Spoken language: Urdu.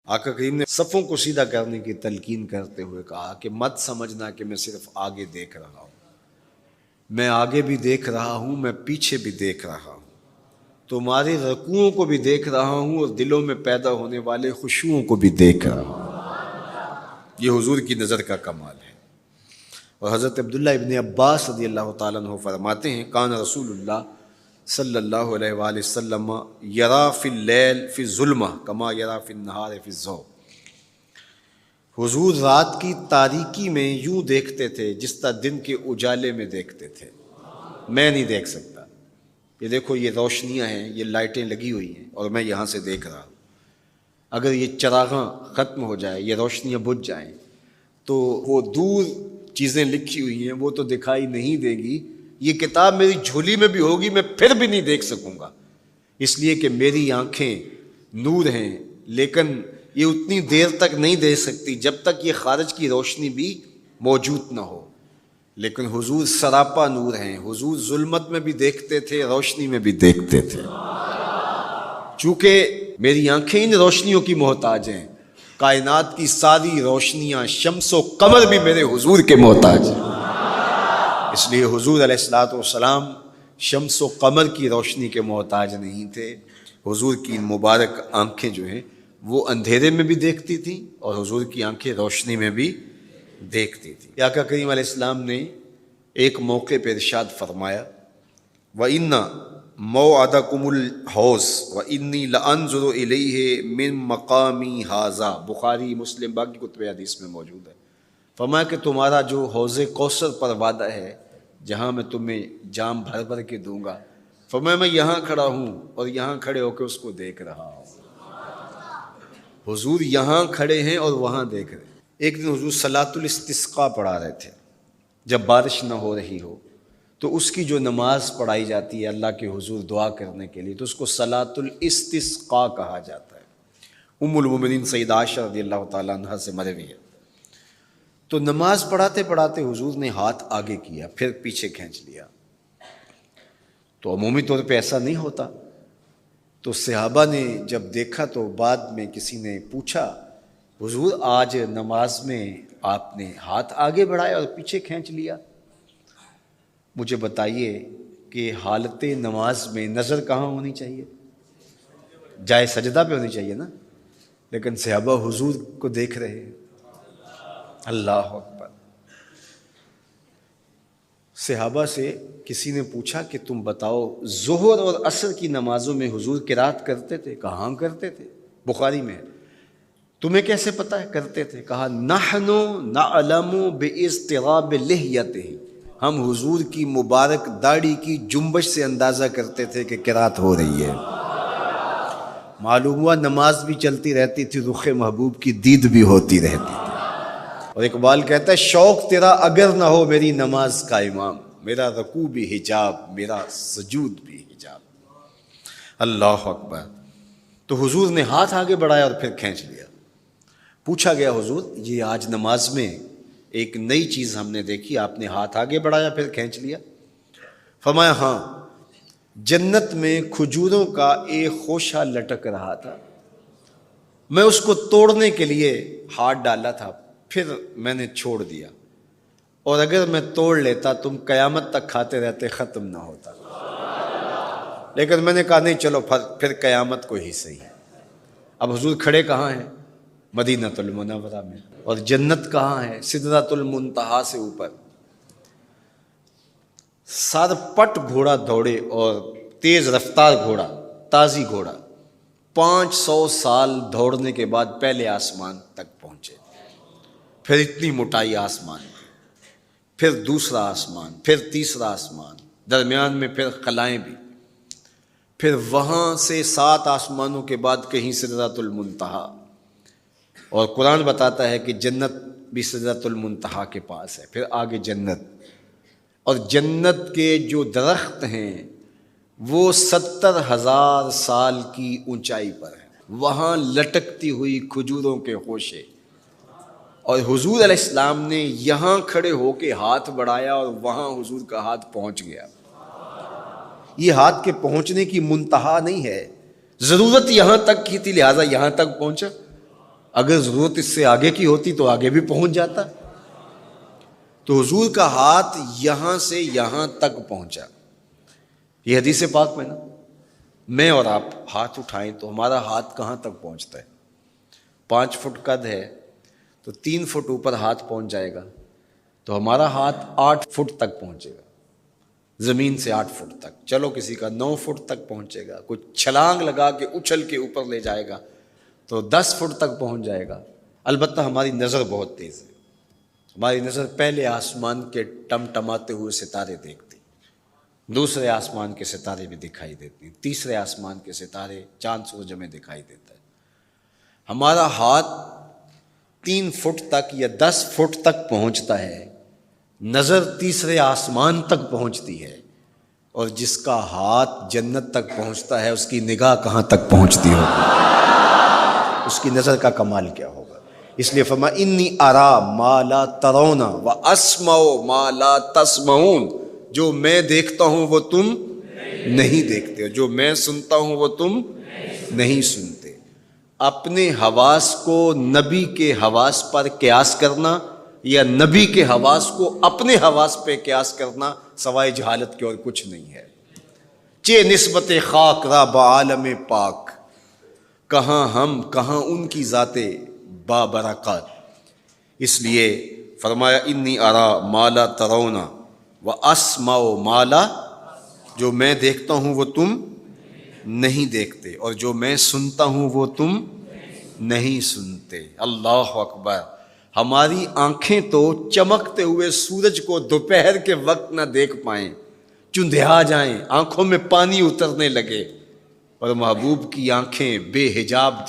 آقا کریم نے صفوں کو سیدھا کرنے کی تلقین کرتے ہوئے کہا کہ مت سمجھنا کہ میں صرف آگے دیکھ رہا ہوں، میں آگے بھی دیکھ رہا ہوں، میں پیچھے بھی دیکھ رہا ہوں، تمہارے رکوعوں کو بھی دیکھ رہا ہوں اور دلوں میں پیدا ہونے والے خشوعوں کو بھی دیکھ رہا ہوں۔ یہ حضور کی نظر کا کمال ہے۔ اور حضرت عبداللہ ابن عباس رضی اللہ تعالیٰ عنہ فرماتے ہیں کان رسول اللہ صلی اللہ علیہ وآلہ وسلم یرا فی اللیل فی الظلمہ کما یرا فی النہار فی الضوء۔ حضور رات کی تاریکی میں یوں دیکھتے تھے جس طرح دن کے اجالے میں دیکھتے تھے۔ میں نہیں دیکھ سکتا، یہ دیکھو یہ روشنیاں ہیں، یہ لائٹیں لگی ہوئی ہیں اور میں یہاں سے دیکھ رہا ہوں، اگر یہ چراغاں ختم ہو جائے، یہ روشنیاں بجھ جائیں تو وہ دور چیزیں لکھی ہوئی ہیں وہ تو دکھائی نہیں دے گی، یہ کتاب میری جھولی میں بھی ہوگی میں پھر بھی نہیں دیکھ سکوں گا، اس لیے کہ میری آنکھیں نور ہیں، لیکن یہ اتنی دیر تک نہیں دیکھ سکتی جب تک یہ خارج کی روشنی بھی موجود نہ ہو۔ لیکن حضور سراپا نور ہیں، حضور ظلمت میں بھی دیکھتے تھے، روشنی میں بھی دیکھتے تھے۔ چونکہ میری آنکھیں ان روشنیوں کی محتاج ہیں، کائنات کی ساری روشنیاں شمس و قمر بھی میرے حضور کے محتاج ہیں، اس لیے حضور علیہ الصلوۃ والسلام شمس و قمر کی روشنی کے محتاج نہیں تھے۔ حضور کی مبارک آنکھیں جو ہیں وہ اندھیرے میں بھی دیکھتی تھیں اور حضور کی آنکھیں روشنی میں بھی دیکھتی تھیں۔ آقا کریم علیہ السلام نے ایک موقع پہ ارشاد فرمایا وَإِنَّ مَوْعَدَكُمُ الْحَوْض وَإِنِّي لَأَنظُرُ إِلَيْهِ مِن مَقَامِي هَٰذَا، بخاری مسلم باقی کتب حدیث میں موجود ہے۔ فرمایا کہ تمہارا جو حوض کوثر پر وعدہ ہے جہاں میں تمہیں جام بھر بھر کے دوں گا، فرمایا میں یہاں کھڑا ہوں اور یہاں کھڑے ہو کے اس کو دیکھ رہا ہوں۔ حضور یہاں کھڑے ہیں اور وہاں دیکھ رہے ہیں۔ ایک دن حضور صلاۃ الاستسقاء پڑھا رہے تھے، جب بارش نہ ہو رہی ہو تو اس کی جو نماز پڑھائی جاتی ہے اللہ کے حضور دعا کرنے کے لیے تو اس کو صلاۃ الاستسقاء کہا جاتا ہے۔ ام المومنین سیدہ عائشہ رضی اللہ تعالیٰ عنہ سے مروی ہے۔ تو نماز پڑھاتے پڑھاتے حضور نے ہاتھ آگے کیا پھر پیچھے کھینچ لیا، تو عمومی طور پہ ایسا نہیں ہوتا۔ تو صحابہ نے جب دیکھا تو بعد میں کسی نے پوچھا حضور آج نماز میں آپ نے ہاتھ آگے بڑھایا اور پیچھے کھینچ لیا، مجھے بتائیے کہ حالت نماز میں نظر کہاں ہونی چاہیے؟ جائے سجدہ پہ ہونی چاہیے نا، لیکن صحابہ حضور کو دیکھ رہے ہیں۔ اللہ اکبر۔ صحابہ سے کسی نے پوچھا کہ تم بتاؤ ظہر اور عصر کی نمازوں میں حضور قرات کرتے تھے؟ کہاں کرتے تھے؟ بخاری میں ہے۔ تمہیں کیسے پتہ ہے کرتے تھے؟ کہا نحن نعلم باضطراب لحیتہ، ہم حضور کی مبارک داڑھی کی جنبش سے اندازہ کرتے تھے کہ قرات ہو رہی ہے۔ معلوم ہوا نماز بھی چلتی رہتی تھی، رخ محبوب کی دید بھی ہوتی رہتی تھی۔ اور اقبال کہتا ہے شوق تیرا اگر نہ ہو میری نماز کا امام، میرا رکوع بھی حجاب میرا سجود بھی حجاب۔ اللہ اکبر۔ تو حضور نے ہاتھ آگے بڑھایا اور پھر کھینچ لیا۔ پوچھا گیا حضور یہ آج نماز میں ایک نئی چیز ہم نے دیکھی، آپ نے ہاتھ آگے بڑھایا پھر کھینچ لیا؟ فرمایا ہاں، جنت میں کھجوروں کا ایک خوشہ لٹک رہا تھا، میں اس کو توڑنے کے لیے ہاتھ ڈالا تھا پھر میں نے چھوڑ دیا، اور اگر میں توڑ لیتا تم قیامت تک کھاتے رہتے ختم نہ ہوتا، لیکن میں نے کہا نہیں چلو پھر قیامت کو ہی صحیح۔ اب حضور کھڑے کہاں ہیں؟ مدینہ المنورہ میں، اور جنت کہاں ہے؟ سدرۃ المنتہا سے اوپر۔ سر پٹ گھوڑا دوڑے اور تیز رفتار گھوڑا، تازی گھوڑا، 500 سال دوڑنے کے بعد پہلے آسمان تک پہنچے، پھر اتنی موٹائی آسمان کی، پھر دوسرا آسمان، پھر تیسرا آسمان، درمیان میں پھر خلائیں بھی، پھر وہاں سے 7 آسمانوں کے بعد کہیں سدرۃ المنتہا، اور قرآن بتاتا ہے کہ جنت بھی سدرۃ المنتہا کے پاس ہے، پھر آگے جنت، اور جنت کے جو درخت ہیں وہ 70,000 سال کی اونچائی پر ہیں، وہاں لٹکتی ہوئی کھجوروں کے خوشے، اور حضور علیہ السلام نے یہاں کھڑے ہو کے ہاتھ بڑھایا اور وہاں حضور کا ہاتھ پہنچ گیا۔ یہ ہاتھ کے پہنچنے کی منتہا نہیں ہے، ضرورت یہاں تک کی تھی لہٰذا یہاں تک پہنچا، اگر ضرورت اس سے آگے کی ہوتی تو آگے بھی پہنچ جاتا. تو حضور کا ہاتھ یہاں سے یہاں تک پہنچا. یہ حدیث پاک میں نا، میں اور آپ ہاتھ اٹھائیں تو ہمارا ہاتھ کہاں تک پہنچتا ہے؟ 5 فٹ قد ہے تو 3 فٹ اوپر ہاتھ پہنچ جائے گا، تو ہمارا ہاتھ 8 فٹ تک پہنچے گا، زمین سے 8 فٹ تک. چلو کسی کا 9 فٹ تک پہنچے گا، کوئی چھلانگ لگا کے اچھل کے اوپر لے جائے گا تو 10 فٹ تک پہنچ جائے گا. البتہ ہماری نظر بہت تیز ہے. ہماری نظر پہلے آسمان کے ٹمٹماتے ہوئے ستارے دیکھتی، دوسرے آسمان کے ستارے بھی دکھائی دیتی، تیسرے آسمان کے ستارے، چاند سورج میں دکھائی دیتا ہے. ہمارا ہاتھ 3 فٹ تک یا 10 فٹ تک پہنچتا ہے، نظر تیسرے آسمان تک پہنچتی ہے. اور جس کا ہاتھ جنت تک پہنچتا ہے اس کی نگاہ کہاں تک پہنچتی ہوگی، اس کی نظر کا کمال کیا ہوگا. اس لیے فرمایا انی ارا ما لا ترون واسمع ما لا تسمعون. جو میں دیکھتا ہوں وہ تم نہیں دیکھتے، جو میں سنتا ہوں وہ تم نہیں سنتے. اپنے حواس کو نبی کے حواس پر قیاس کرنا یا نبی کے حواس کو اپنے حواس پہ قیاس کرنا سوائے جہالت کے اور کچھ نہیں ہے. چے نسبت خاک را بعالم پاک، کہاں ہم کہاں ان کی ذاتیں بابرکات. اس لیے فرمایا انی ارا ما لا ترون واسمع ما لا، جو میں دیکھتا ہوں وہ تم نہیں دیکھتے، اور جو میں سنتا ہوں وہ تم نہیں سنتے. اللہ اکبر. ہماری آنکھیں تو چمکتے ہوئے سورج کو دوپہر کے وقت نہ دیکھ پائیں، چندھیا جائیں، آنکھوں میں پانی اترنے لگے، اور محبوب کی آنکھیں بے حجاب